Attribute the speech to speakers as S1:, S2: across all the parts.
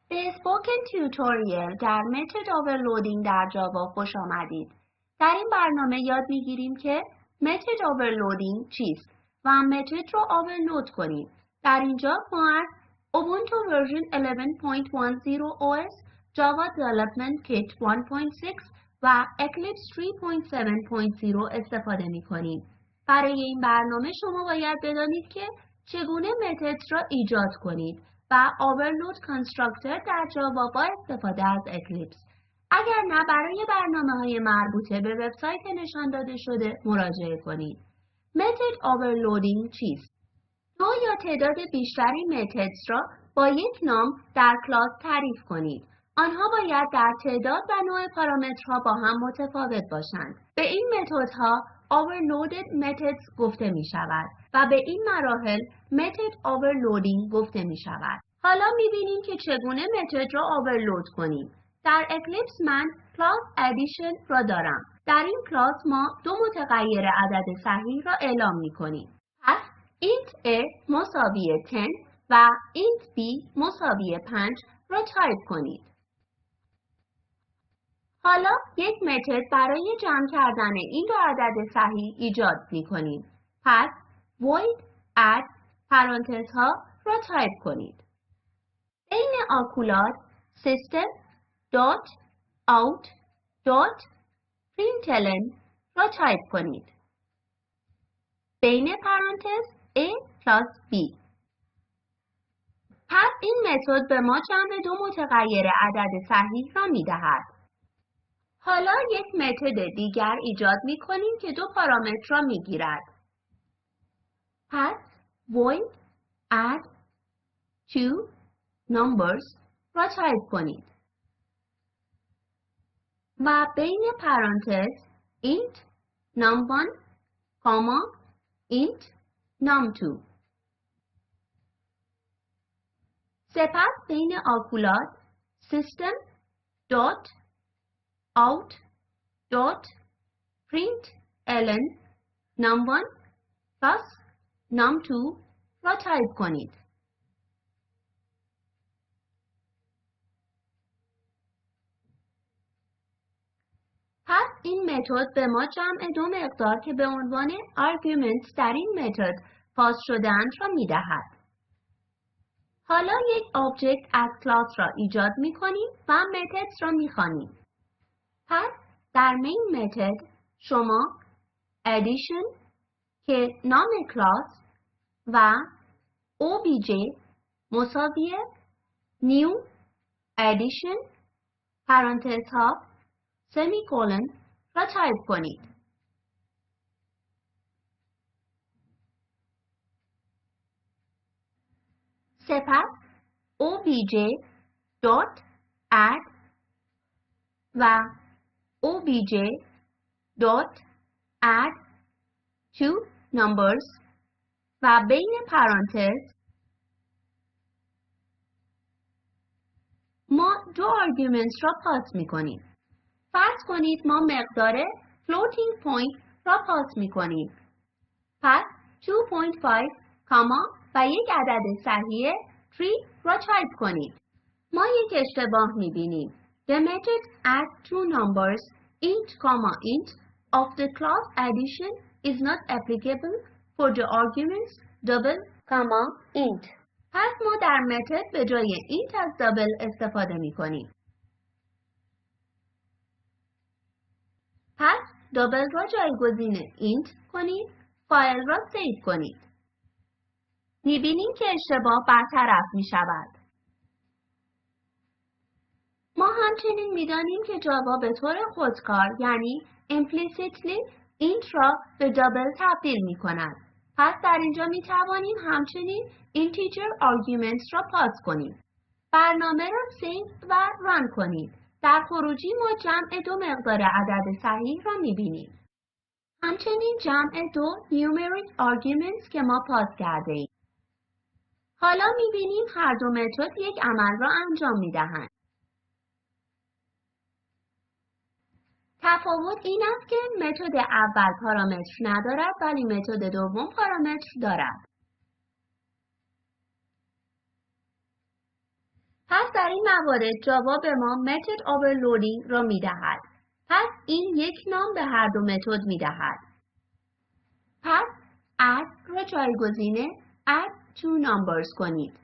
S1: به اسپوکن تیوتوریال در متد آورلودینگ در جاوا خوش آمدید. در این برنامه یاد میگیریم که متد آورلودینگ چیست و متد رو آورلود کنیم. در اینجا ما از اوبونتو ورژن 11.10 OS، جاوا دیولپمنت کیت 1.6 و اکلیپس 3.7.0 استفاده می کنیم. برای این برنامه شما باید بدانید که چگونه متد را ایجاد کنید و اوورلود کانستراکتور در جاوا با استفاده از اکلیپس. اگر نه، برای برنامه‌های مربوطه به وبسایت نشان داده شده مراجعه کنید. متد اوورلودینگ چیست؟ نوع یا تعداد بیشتری متدز را با یک نام در کلاس تعریف کنید. آنها باید در تعداد و نوع پارامترها با هم متفاوت باشند. به این متدها overloaded methods گفته می شود و به این مراحل method overloading گفته می شود. حالا می بینیم که چگونه متد را overload کنیم. در اکلیپس من کلاس addition را دارم. در این کلاس ما دو متغیر عدد صحیح را اعلام می کنیم. پس int a مساوی 10 و int b مساوی 5 را تایپ کنید. حالا یک متد برای جمع کردن این دو عدد صحیح ایجاد می کنیم. پس void add پرانتزها را تایپ کنید. بین آکولات system dot out dot println را تایپ کنید. بین پرانتز a plus b. پس این متد به ما جمع دو متغیر عدد صحیح را می دهد. حالا یک متد دیگر ایجاد می کنیم که دو پارامتر را می گیرد. پس void add two numbers را تایپ کنید. و بین پرانتز int num1 int num2. سپس بین آکولات system dot out dot println num1 plus num2 را تایپ کنید. پس این متد به ما جمع دو مقدار که به عنوان arguments در این متد پاس شده‌اند را می دهد. حالا یک آبجکت از کلاس را ایجاد می کنیم و متد را می خوانیم. پس در مین متد شما addition که نام کلاس و obj مساوی new addition پرانتزها سمیکولن را تایپ کنید. سپس obj dot add و obj dot add two numbers و بین پرانتز ما دو آرگومنت را پاس می کنیم. فرض کنید ما مقدار floating point را پاس می کنیم. پس 2.5 کاما و یک عدد صحیح 3 را تایپ کنید. ما یک اشتباه می بینیم. The method add two numbers int, int of the class addition is not applicable for the arguments double, int. پس ما در متد به جای int از double استفاده می کنیم. پس double را جایگزین int کنید، فایل را سیو کنید. می بینیم که اشتباه برطرف می شود. ما همچنین می دانیم که جاوا به طور خودکار یعنی implicitly int را به double تبدیل می کند. پس در اینجا می توانیم همچنین integer arguments را پاس کنیم. برنامه را سیو و ران کنید. در خروجی ما جمع دو مقدار عدد صحیح را می بینیم. همچنین جمع دو numeric arguments که ما پاس کرده ایم. حالا می بینیم هر دو متد یک عمل را انجام می دهند. تفاوت این است که متد اول پارامتر ندارد ولی متد دوم پارامتر دارد. پس در در این موارد جاوا به ما method overloading را می دهد. پس این یک نام به هر دو متد می دهد. پس add را جایگزین add two numbers کنید.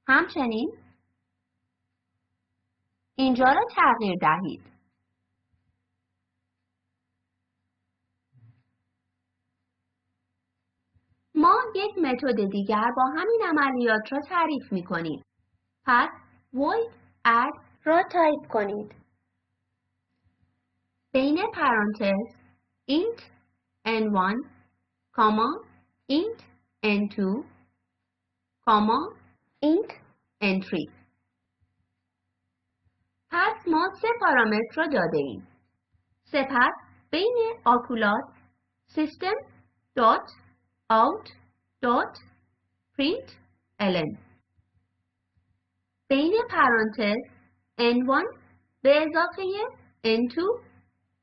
S1: همچنین اینجا را تغییر دهید. ما یک متد دیگر با همین عملیات را تعریف می کنیم. پس void add را تایپ کنید. بین پرانتز int n1 int n2 int n3. پس ما سه پارامتر را داده ایم. سپس بین آکولات system.out.println بین پرانتز n1 به اضافه n2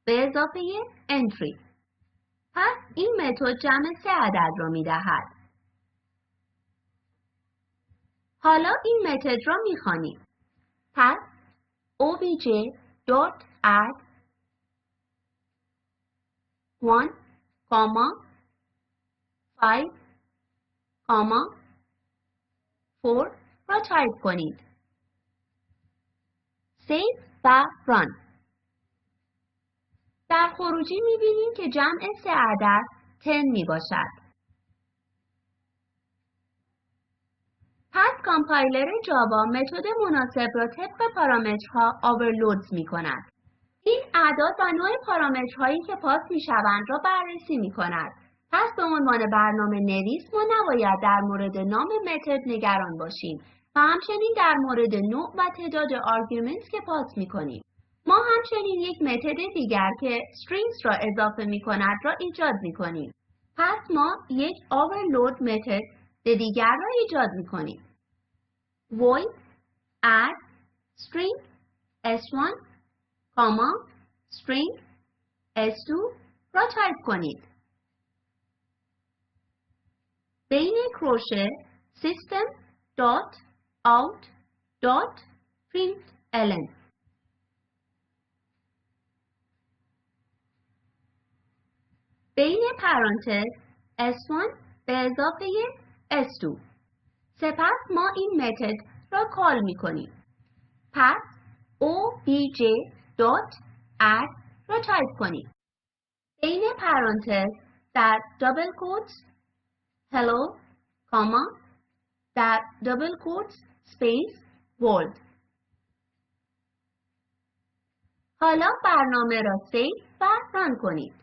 S1: به اضافه n3. پس این متد جمع سه عدد را می دهد. حالا این متد را می خوانیم. پس obj.add 1, 5, 4 را تایپ کنید. سیو و ران. در خروجی می بینیم که جمع سه عدد 10 می باشد. پس کامپایلر جاوا متد مناسب را طبق پارامترها آورلود می کند. این اعداد و نوع پارامترهایی که پاس می شوند را بررسی می کند. پس به عنوان برنامه نویس ما نباید در مورد نام متد نگران باشیم و همچنین در مورد نوع و تعداد آرگومنت که پاس می کنیم. ما همچنین یک متد دیگر که strings را اضافه می کند را ایجاد می کنیم. پس ما یک overload متد دیگر را ایجاد می کنیم. void add string s1, string s2 را تایپ کنید. بین کروشه system.out.println بین پرانتز s1 به اضافه s2. سپس ما این متد را کال می کنیم. پس obj.add را تایپ کنیم. بین پرانتز در دابل کوتس hello, در دابل کوتس space world. حالا برنامه را سیو و ران کنید.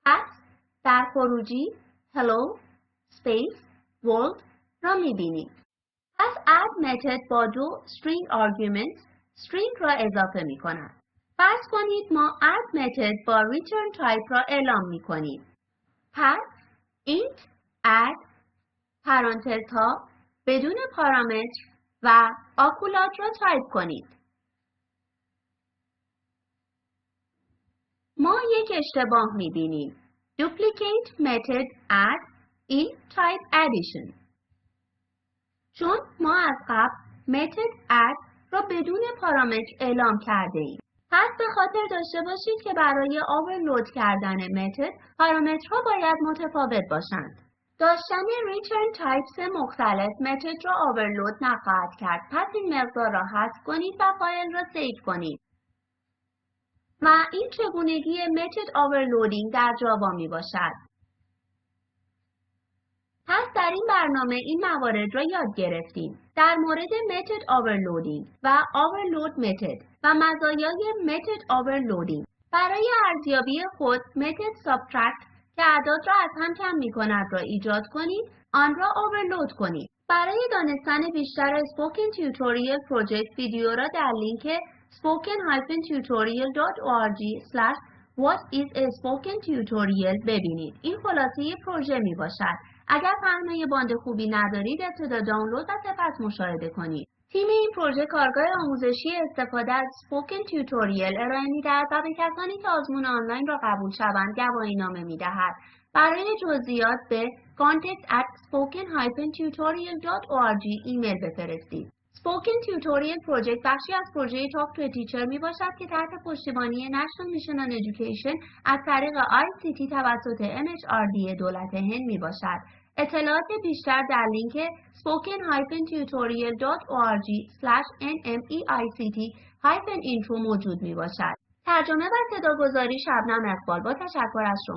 S1: پس در خروجی hello space world را می‌بینید. پس add متد با دو string arguments string را اضافه می‌کند. فرض کنید ما add متد با return type را اعلام می‌کنیم. پس int add پرانتزها بدون پارامتر و آکولات را تایپ کنید. ما یک اشتباه می‌بینیم. Duplicate method add in type addition. چون ما از قبل method add را بدون پارامتر اعلام کرده ایم. پس به خاطر داشته باشید که برای overload کردن متد پارامترها باید متفاوت باشند. داشتن return types مختلف متد را overload نخواهد کرد. پس این مقدار را حذف کنید و فایل را سیو کنید. و این چگونگی method overloading در جاوا می باشد. پس در این برنامه این موارد را یاد گرفتیم. در مورد method overloading و overload method و مزایای method overloading. برای ارزیابی خود method subtract که اعداد را از هم کم می کند را ایجاد کنید، آن را overload کنید. برای دانستن بیشتر Spoken Tutorial Project ویدیو را در لینک spoken-tutorial.org/whatisaspokentutorial ببینید. این خلاصه پروژه می باشد. اگر پهنای باند خوبی ندارید ابتدا دانلود و سپس مشاهده کنید. تیم این پروژه کارگاه آموزشی استفاده از Spoken Tutorial ارائه می‌دهد و به کسانی که آزمون آنلاین را قبول شوند گواهینامه می‌دهد برای جزئیات به contact@spoken-tutorial.org ایمیل بفرستید. Spoken Tutorial Project بخشی از پروژه Talk to a Teacher می باشد که تحت پشتیبانی National Mission on Education از طریق ICT توسط MHRD دولت هند می باشد. اطلاعات بیشتر در لینک spoken-tutorial.org/nmeict-intro موجود می باشد. ترجمه و صداگذاری شبنم اقبال با تشکر از شما.